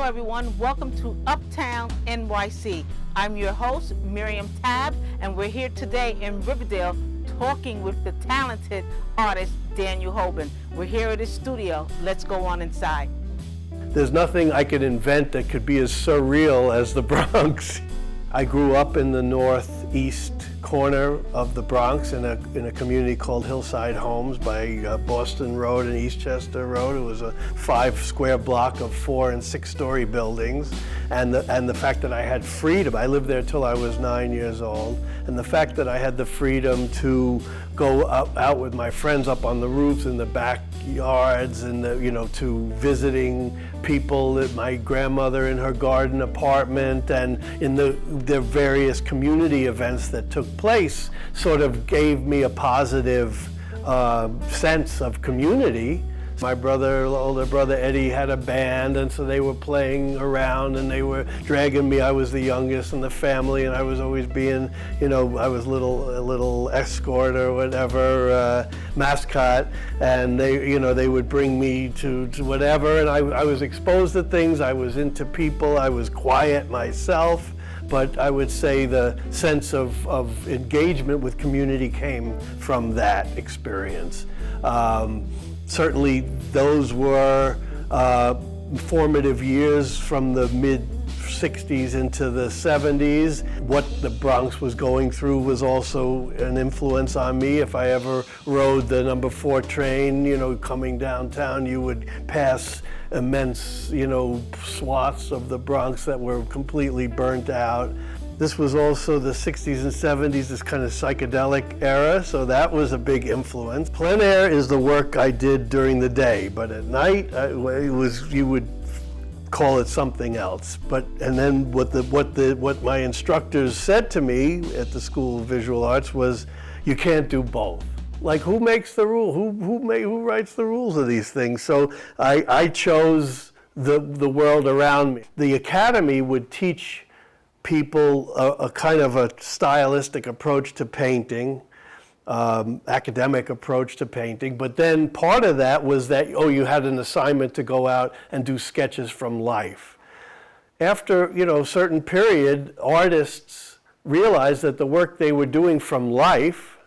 everyone. Welcome to Uptown NYC. I'm your host, Miriam Tab, and we're here today in Riverdale talking with the talented artist, Danial Hauben. We're here at his studio. Let's go on inside. There's nothing I could invent that could be as surreal as the Bronx. I grew up in the northeast corner of the Bronx in a community called Hillside Homes by Boston Road and Eastchester Road. It was a 5-square block of 4- and 6-story buildings. And the fact that I had freedom, I lived there till I was 9 years old, and the fact that I had the freedom to go out with my friends up on the roofs in the backyards and to visiting people, my grandmother in her garden apartment, and in the various community events that took place sort of gave me a positive sense of community. My older brother Eddie had a band, and so they were playing around and they were dragging me. I was the youngest in the family, and I was always being, I was a little escort or whatever, mascot, and they would bring me to whatever, and I was exposed to things. I was into people. I was quiet myself, but I would say the sense of engagement with community came from that experience. Certainly those were formative years from the mid-60s into the 70s. What the Bronx was going through was also an influence on me. If I ever rode the number 4 train, coming downtown, you would pass immense, swaths of the Bronx that were completely burnt out. This was also the 60s and 70s, this kind of psychedelic era, so that was a big influence. Plein air is the work I did during the day, but at night you would call it something else. And then what my instructors said to me at the School of Visual Arts was, you can't do both. Like, who makes the rule? Who writes the rules of these things? So I chose the world around me. The academy would teach people a kind of a stylistic approach to painting, academic approach to painting, but then part of that was that, you had an assignment to go out and do sketches from life. After, a certain period, artists realized that the work they were doing from life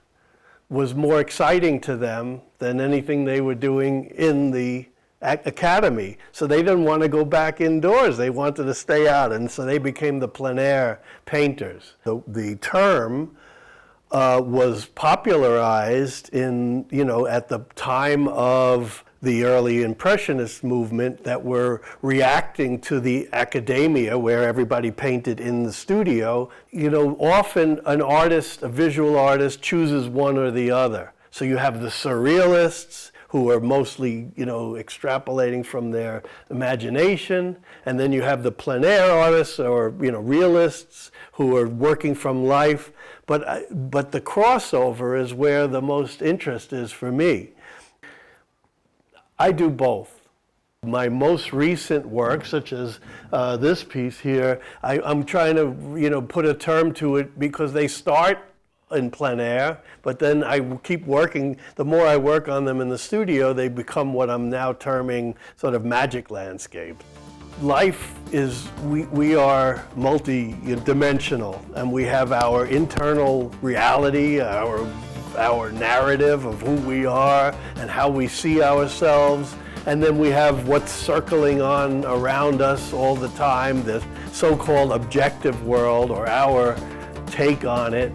was more exciting to them than anything they were doing in the academy. So they didn't want to go back indoors. They wanted to stay out, and so they became the plein air painters. The term was popularized in, at the time of the early Impressionist movement that were reacting to the academia where everybody painted in the studio. Often an artist, a visual artist, chooses one or the other. So you have the surrealists, who are mostly, extrapolating from their imagination. And then you have the plein air artists or, realists who are working from life. But the crossover is where the most interest is for me. I do both. My most recent work, such as this piece here, I'm trying to, put a term to it because they start in plein air, but then I keep working. The more I work on them in the studio, they become what I'm now terming sort of magic landscape. Life is, we are multi-dimensional, and we have our internal reality, our narrative of who we are and how we see ourselves, and then we have what's circling on around us all the time, the so-called objective world, or our take on it.